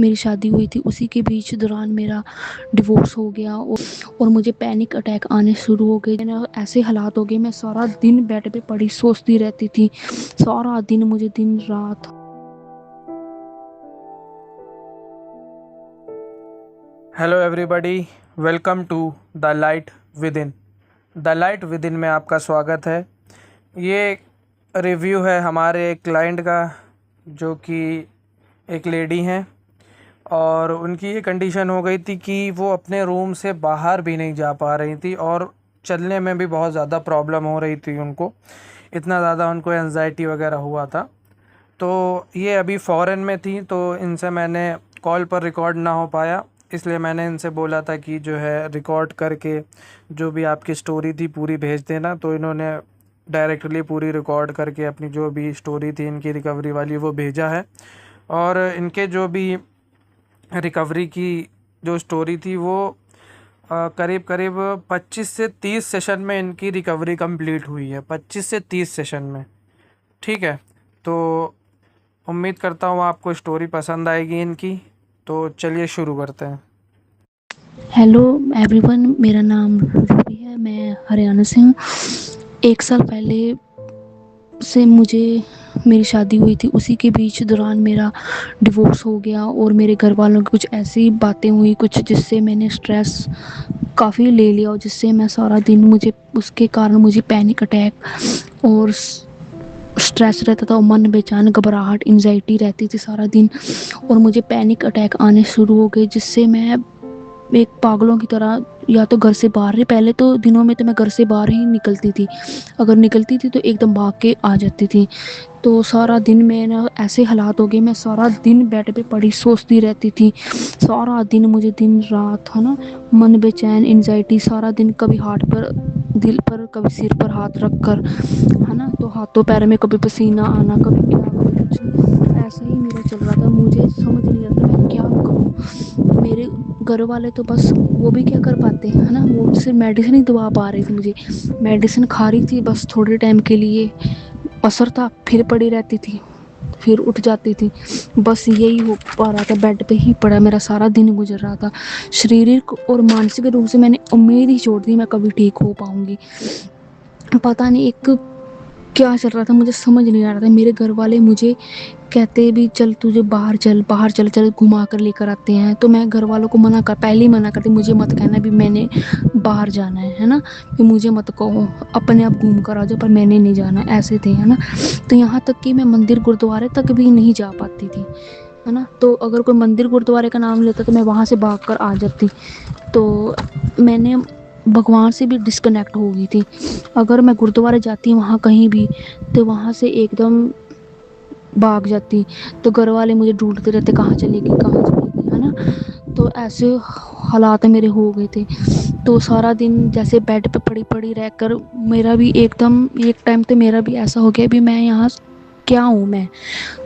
میری شادی ہوئی تھی اسی کے بیچ دوران میرا ڈیورس ہو گیا اور مجھے پینک اٹیک آنے شروع ہو گئے. ایسے حالات ہو گئے میں سارا دن بیڈ پہ پڑی سوچتی رہتی تھی, سارا دن مجھے دن رات. Hello everybody, welcome to the light within. The light within میں آپ کا سواگت ہے. یہ ریویو ہے ہمارے ایک کلائنٹ کا جو کہ ایک لیڈی ہیں, اور ان کی یہ کنڈیشن ہو گئی تھی کہ وہ اپنے روم سے باہر بھی نہیں جا پا رہی تھی اور چلنے میں بھی بہت زیادہ پرابلم ہو رہی تھی ان کو, اتنا زیادہ ان کو اینزائٹی وغیرہ ہوا تھا. تو یہ ابھی فورن میں تھی تو ان سے میں نے کال پر ریکارڈ نہ ہو پایا, اس لیے میں نے ان سے بولا تھا کہ جو ہے ریکارڈ کر کے جو بھی آپ کی اسٹوری تھی پوری بھیج دینا. تو انہوں نے ڈائریکٹلی پوری ریکارڈ کر کے اپنی جو بھی اسٹوری تھی ان کی ریکوری والی وہ بھیجا ہے. اور ان کے جو بھی ریکوری کی جو اسٹوری تھی وہ قریب 25 سے 30 سیشن میں ان کی ریکوری کمپلیٹ ہوئی ہے, 25 سے 30 سیشن میں. ٹھیک ہے, تو امید کرتا ہوں آپ کو اسٹوری پسند آئے گی ان کی. تو چلیے شروع کرتے ہیں. ہیلو ایوری ون, میرا نام روبی ہے, میں ہریانہ سے ہوں. 1 سال پہلے سے میری شادی ہوئی تھی اسی کے بیچ دوران میرا ڈیورس ہو گیا اور میرے گھر والوں کی کچھ ایسی باتیں ہوئی کچھ جس سے میں نے اسٹریس کافی لے لیا, اور جس سے میں سارا دن اس کے کارن مجھے پینک اٹیک اور اسٹریس رہتا تھا, من بے چین, گھبراہٹ, انزائٹی رہتی تھی سارا دن, اور مجھے پینک اٹیک آنے شروع ہو گئے جس سے میں ایک پاگلوں کی طرح یا تو گھر سے باہر, پہلے تو دنوں میں تو میں گھر سے باہر ہی نکلتی تھی, اگر نکلتی تھی تو ایک دم بھاگ کے آ جاتی تھی. تو سارا دن میں ایسے حالات ہو گئے میں سارا دن بیڈ پہ پڑی سوچتی رہتی تھی, سارا دن مجھے دن رات ہے نا, من بے چین, انزائٹی سارا دن, کبھی ہاتھ پر دل پر کبھی سر پر ہاتھ رکھ کر ہے نا, تو ہاتھوں پیروں میں کبھی پسینہ آنا, کبھی کیا, کبھی کچھ, ایسا ہی میرا چل رہا تھا. مجھے سمجھ نہیں آتا میں کیا کروں. میرے گھر والے تو بس وہ بھی کیا کر پاتے ہیں ہے نا, وہ صرف میڈیسن ہی دوا پا رہے تھے مجھے, میڈیسن کھا رہی تھی بس, تھوڑے ٹائم کے لیے اثر تھا, پھر پڑی رہتی تھی, پھر اٹھ جاتی تھی, بس یہی ہو پا رہا تھا, بیڈ پہ ہی پڑا میرا سارا دن گزر رہا تھا. شاریرک اور مانسک روپ سے میں نے امید ہی چھوڑ دی میں کبھی ٹھیک ہو پاؤں گی. پتہ نہیں ایک کیا چل رہا تھا, مجھے سمجھ نہیں آ رہا تھا. میرے گھر والے مجھے کہتے بھی چل تجھے باہر چل گھما کر لے کر آتے ہیں, تو میں گھر والوں کو پہلے ہی منع کرتی, مجھے مت کہنا بھی میں نے باہر جانا ہے نا, کہ مجھے مت کہو, اپنے آپ گھوم کر آ جاؤ, پر میں نے نہیں جانا, ایسے تھے ہے نا. تو یہاں تک کہ میں مندر گرودوارے تک بھی نہیں جا پاتی تھی ہے نا, تو اگر کوئی مندر گرودوارے کا نام لیتا تو میں وہاں سے بھاگ کر آ جاتی. تو میں نے بھگوان سے بھی ڈسکنیکٹ ہو گئی تھی. اگر میں گرودوارے جاتی وہاں کہیں بھی تو وہاں سے ایک دم بھاگ جاتی, تو گھر والے مجھے ڈھونڈتے رہتے کہاں چلے گی ہے نا. تو ایسے حالات میرے ہو گئے تھے. تو سارا دن جیسے بیڈ پہ پڑی رہ کر میرا بھی ایک ٹائم تو میرا بھی ایسا ہو گیا بھی میں یہاں کیا ہوں میں,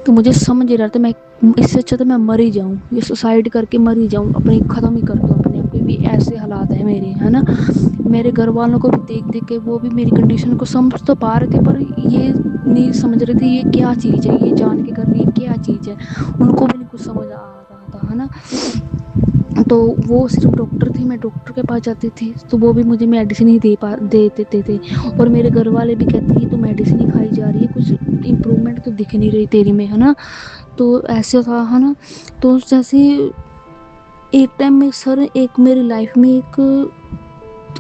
تو مجھے سمجھ نہیں رہا تھا, میں اس سے اچھا تو میں مر ہی جاؤں, یہ سوسائڈ کر کے مر ہی جاؤں, اپنے ختم ہی کر دوں اپنے آپ. بھی ایسے حالات ہیں میرے ہے نا. میرے گھر والوں کو بھی دیکھ کے وہ بھی میری کنڈیشن کو سمجھ تو پا رہے تھے, پر یہ نہیں سمجھ رہے تھے یہ کیا چیز ہے, یہ جان کے کر رہی ہے کیا چیز ہے, ان کو بھی نہیں کچھ سمجھ آ رہا تھا ہے نا. تو وہ صرف ڈاکٹر تھے, میں ڈاکٹر کے پاس جاتی تھی تو وہ بھی مجھے میڈیسن ہی دے دیتے تھے, اور میرے گھر والے بھی کہتے ہیں تو میڈیسن ہی کھائی جا رہی ہے, کچھ امپرومنٹ تو دکھ نہیں رہی تیری میں ہے نا. تو ایسے تھا ہے نا. تو جیسے ایک ٹائم میں ایک میری لائف میں ایک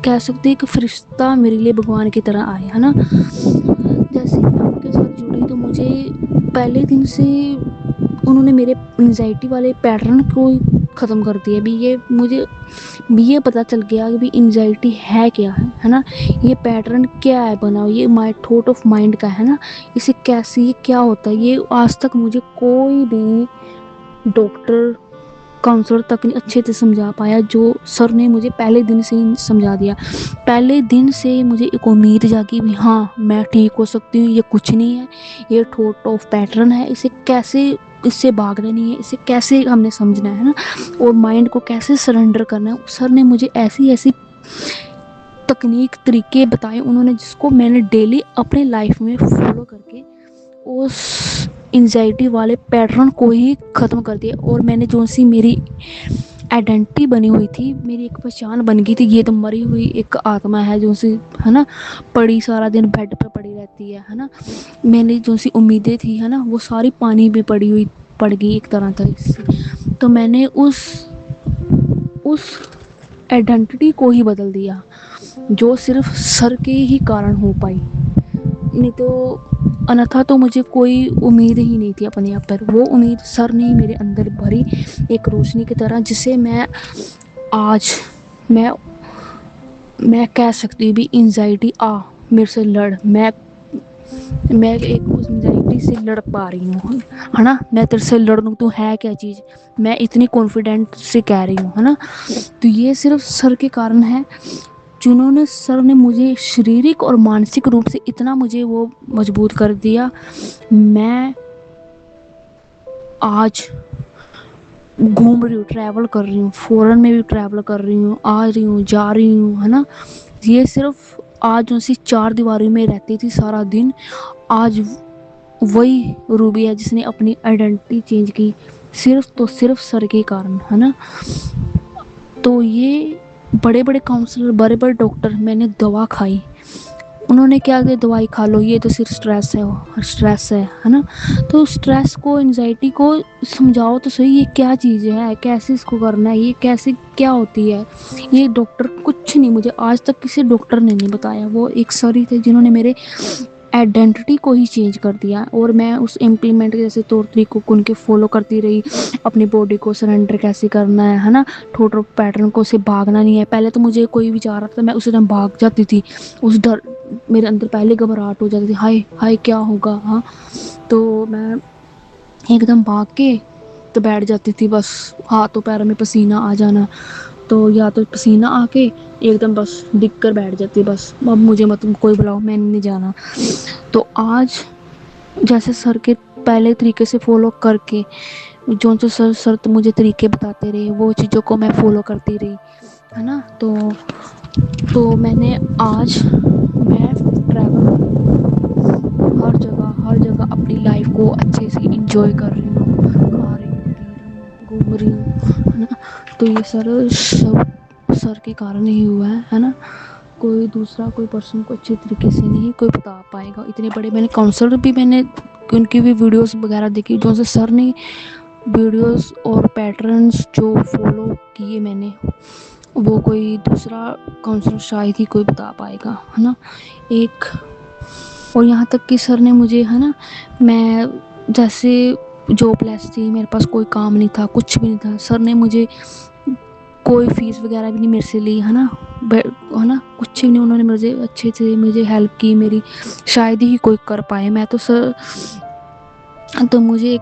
کہہ سکتے ایک فرشتہ میرے لیے بھگوان کی طرح آیا ہے نا. جیسے میں ان کے ساتھ جڑی تو مجھے پہلے دن سے انہوں نے میرے انزائٹی والے پیٹرن کو ختم کر دیا. یہ مجھے یہ پتہ چل گیا کہ انزائٹی ہے کیا ہے نا, یہ پیٹرن کیا ہے بنا, یہ تھاٹ آف مائنڈ کا ہے نا, اسے کیسے یہ کیا ہوتا ہے. یہ آج تک مجھے کوئی بھی ڈاکٹر کاؤنسلر تک نہیں اچھے سے سمجھا پایا, جو سر نے مجھے پہلے دن سے ہی سمجھا دیا. پہلے دن سے مجھے ایک امید جاگی بھی ہاں میں ٹھیک ہو سکتی ہوں, یہ کچھ نہیں ہے, یہ تھاٹ آف پیٹرن ہے, اسے کیسے اس سے بھاگنا نہیں ہے, اسے کیسے ہم نے سمجھنا ہے نا, اور مائنڈ کو کیسے سرنڈر کرنا ہے. سر نے مجھے ایسی تکنیک طریقے بتائے انہوں نے, جس کو میں نے ڈیلی اپنے لائف میں فالو کر کے اس انزائٹی والے پیٹرن کو ہی ختم کر دیا. اور میں نے جو سی میری آئیڈینٹی بنی ہوئی تھی, میری ایک پہچان بن گئی تھی, یہ تو مری ہوئی ایک آتما ہے جو سی ہے نا پڑی سارا دن بیڈ پہ پڑی رہتی ہے نا. میں نے جو سی امیدیں تھی ہے نا وہ ساری پانی میں پڑ گئی ایک طرح سے. تو میں نے اس آئیڈینٹی کو ہی بدل دیا جو صرف سر کے ہی کارن ہو پائی. نہیں تو انتھا تو مجھے کوئی امید ہی نہیں تھی اپنے آپ پر. وہ امید سر نے ہی میرے اندر بھری ایک روشنی کی طرح, جسے میں آج میں کہہ سکتی بھی انزائٹی میرے سے لڑ, میں ایک اس انزائٹی سے لڑ پا رہی ہوں ہے نا. میں تیرے سے لڑوں تو ہے کیا چیز, میں اتنی کانفیڈنٹ سے کہہ رہی ہوں ہے نا. تو یہ صرف سر کے کارن ہے, جنہوں نے سر نے مجھے شریرک اور مانسک روپ سے اتنا مجھے وہ مضبوط کر دیا. میں آج گھوم رہی ہوں, ٹریول کر رہی ہوں, فورن میں بھی ٹریول کر رہی ہوں, آ رہی ہوں, جا رہی ہوں ہے نا. یہ صرف آج اسی 4 دیواری میں رہتی تھی سارا دن, آج وہی روبی ہے جس نے اپنی آئیڈینٹی چینج کی صرف سر کے کارن ہے نا. تو یہ بڑے بڑے کاؤنسلر, بڑے بڑے ڈاکٹر, میں نے دوا کھائی, انہوں نے کیا کہ دوائی کھا لو, یہ تو صرف اسٹریس ہے نا. تو اسٹریس کو, انزائٹی کو سمجھاؤ تو صحیح, یہ کیا چیز ہے, کیسے اس کو کرنا ہے, یہ کیسے کیا ہوتی ہے. یہ ڈاکٹر کچھ نہیں, مجھے آج تک کسی ڈاکٹر نے نہیں بتایا. وہ ایک سر ہی تھے جنہوں نے میرے آئیڈینٹی کو ہی چینج کر دیا. اور میں اس امپلیمنٹ کے جیسے طور طریقوں کو ان کے فالو کرتی رہی. اپنی باڈی کو سرنڈر کیسے کرنا ہے نا, ٹھوٹو پیٹرن کو سے بھاگنا نہیں ہے. پہلے تو مجھے کوئی بھی چاہ رہا تھا میں اسی ٹائم بھاگ جاتی تھی, اس ڈر میرے اندر پہلے گھبراہٹ ہو جاتی تھی, ہائے کیا ہوگا. ہاں تو میں ایک دم بھاگ کے تو بیٹھ جاتی تھی, بس ہاتھوں پیروں میں پسینہ آ جانا, تو یا تو پسینہ آ کے ایک دم بس دکھ کر بیٹھ جاتی, بس اب مجھے مت کوئی بلاؤ, میں نہیں جانا. تو آج جیسے سر کے پہلے طریقے سے فالو کر کے, جو سر مجھے طریقے بتاتے رہے, وہ چیزوں کو میں فالو کرتی رہی ہے نا. تو میں نے آج میں ٹریول ہر جگہ اپنی لائف کو اچھے سے انجوائے کر رہی ہوں, کھا رہی ہوں, پی رہی ہوں, گھوم رہی ہوں ہے نا. تو یہ سب سر کے کارن ہی ہوا ہے نا. کوئی دوسرا کوئی پرسن کو اچھے طریقے سے نہیں کوئی بتا پائے گا. اتنے بڑے میں نے کاؤنسلر بھی, میں نے ان کی بھی ویڈیوز وغیرہ دیکھی, جو سے سر نے ویڈیوز اور پیٹرنز جو فالو کیے میں نے, وہ کوئی دوسرا کاؤنسلر شاید ہی کوئی بتا پائے گا ہے نا. اور یہاں تک کہ سر نے مجھے ہے نا, میں جیسے جاب لیس تھی, میرے پاس کوئی کام نہیں تھا, کچھ بھی نہیں تھا, سر نے مجھے کوئی فیس وغیرہ بھی نہیں میرے سے لی ہے نا, کچھ بھی نہیں. انہوں نے مجھے اچھے سے مجھے ہیلپ کی, میری شاید ہی کوئی کر پائے. میں تو مجھے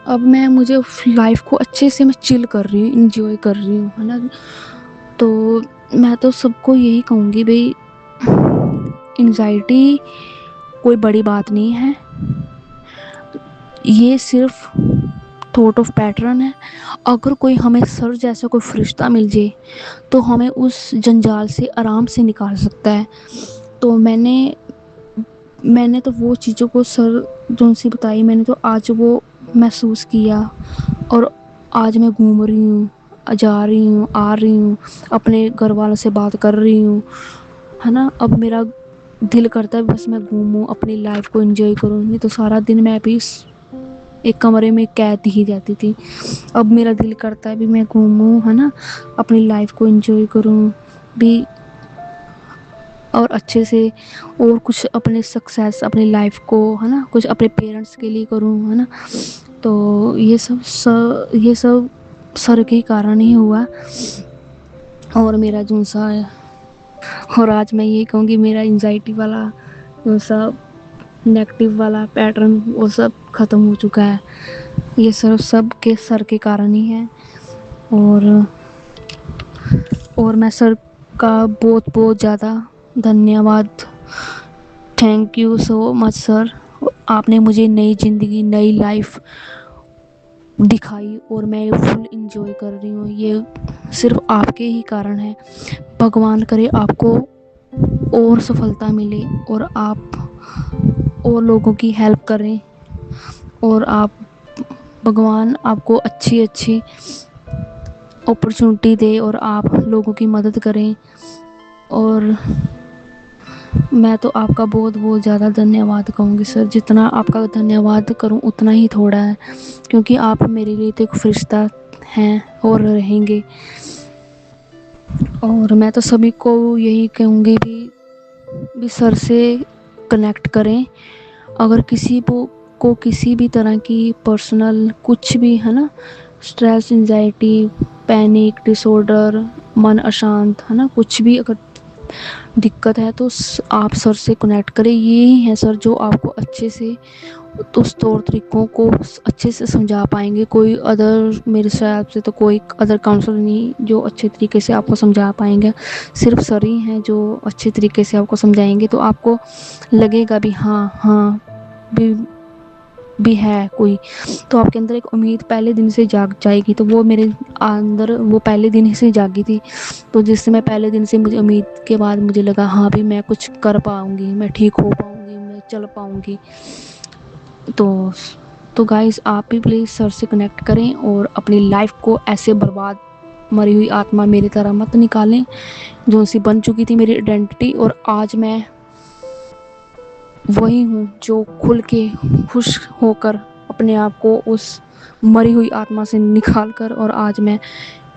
اب مجھے لائف کو اچھے سے میں چل کر رہی ہوں, انجوائے کر رہی ہوں ہے نا. تو میں تو سب کو یہی کہوں گی بھائی, انزائٹی کوئی بڑی بات نہیں ہے, یہ صرف تھاٹ آف پیٹرن ہے. اگر کوئی ہمیں سر جیسا کوئی فرشتہ مل جائے تو ہمیں اس جنجال سے آرام سے نکال سکتا ہے. تو میں نے تو وہ چیزوں کو سر جو سی بتائی, میں نے تو آج وہ محسوس کیا, اور آج میں گھوم رہی ہوں, جا رہی ہوں, آ رہی ہوں, اپنے گھر والوں سے بات کر رہی ہوں ہے نا. اب میرا دل کرتا ہے بس میں گھوموں, اپنی لائف کو انجوائے کروں, نہیں تو سارا دن میں بھی ایک کمرے میں قید ہی جاتی تھی. اب میرا دل کرتا ہے بھی میں گھوموں ہے نا, اپنی لائف کو انجوائے کروں بھی, اور اچھے سے اور کچھ اپنے سکسیس اپنی لائف کو ہے نا, کچھ اپنے پیرنٹس کے لیے کروں ہے نا. تو یہ سب سر کے کارن ہی ہوا. اور میرا جو سا ہے, اور آج میں یہ کہوں گی میرا انزائٹی والا جو سا نیگیٹو والا پیٹرن وہ سب ختم ہو چکا ہے. یہ سب کے سر کے کارن ہی ہے. اور میں سر کا بہت بہت زیادہ دھنیہ واد, تھینک یو سو مچ سر. آپ نے مجھے نئی زندگی, نئی لائف دکھائی, اور میں فل انجوائے کر رہی ہوں. یہ صرف آپ کے ہی کارن ہے. بھگوان کرے آپ کو اور سفلتا ملے, اور آپ اور لوگوں کی ہیلپ کریں, اور آپ بھگوان آپ کو اچھی اچھی اپرچونٹی دے اور آپ لوگوں کی مدد کریں. اور میں تو آپ کا بہت بہت زیادہ دھنیہ واد کہوں گی سر. جتنا آپ کا دھنیہ واد کروں اتنا ہی تھوڑا ہے، کیونکہ آپ میرے لیے تو ایک فرشتہ ہیں اور رہیں گے. اور میں تو سبھی کو یہی کہوں گی بھی سر سے کنیکٹ کریں. اگر کسی کو کسی بھی طرح کی پرسنل کچھ بھی ہے نا، اسٹریس، انزائٹی، پینک ڈس آرڈر، من اشانت ہے نا، کچھ بھی اگر دقت ہے تو آپ سر سے کنیکٹ کریں. یہی ہے سر جو آپ کو اچھے سے اس طور طریقوں کو اچھے سے سمجھا پائیں گے. کوئی ادر میرے حساب سے تو کوئی ادر کاؤنسلر نہیں جو اچھے طریقے سے آپ کو سمجھا پائیں گے. صرف سر ہی ہیں جو اچھے طریقے سے آپ کو سمجھائیں گے. تو آپ کو لگے گا بھی ہاں بھی ہے کوئی، تو آپ کے اندر ایک امید پہلے دن سے جاگ جائے گی. تو وہ میرے اندر وہ پہلے دن ہی سے جاگی تھی. تو جس سے میں پہلے دن سے مجھے امید کے بعد مجھے لگا ہاں بھی میں کچھ کر پاؤں گی، میں ٹھیک ہو پاؤں گی، میں چل پاؤں گی. تو گائز آپ بھی پلیز سر سے کنیکٹ کریں اور اپنی لائف کو ایسے برباد مری ہوئی آتما میری طرح مت نکالیں جو سی بن چکی تھی میری آئیڈینٹی. اور آج میں وہی ہوں جو کھل کے خوش ہو کر اپنے آپ کو اس مری ہوئی آتما سے نکال کر، اور آج میں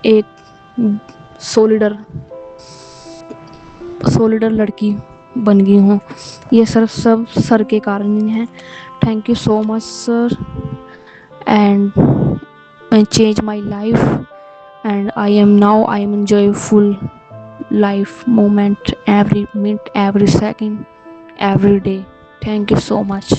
ایک سولیڈر لڑکی بن گئی ہوں. یہ سب سر کے کارن ہی ہیں. Thank you so much sir and change my life and I am enjoy full life moment every minute, every second, every day. Thank you so much.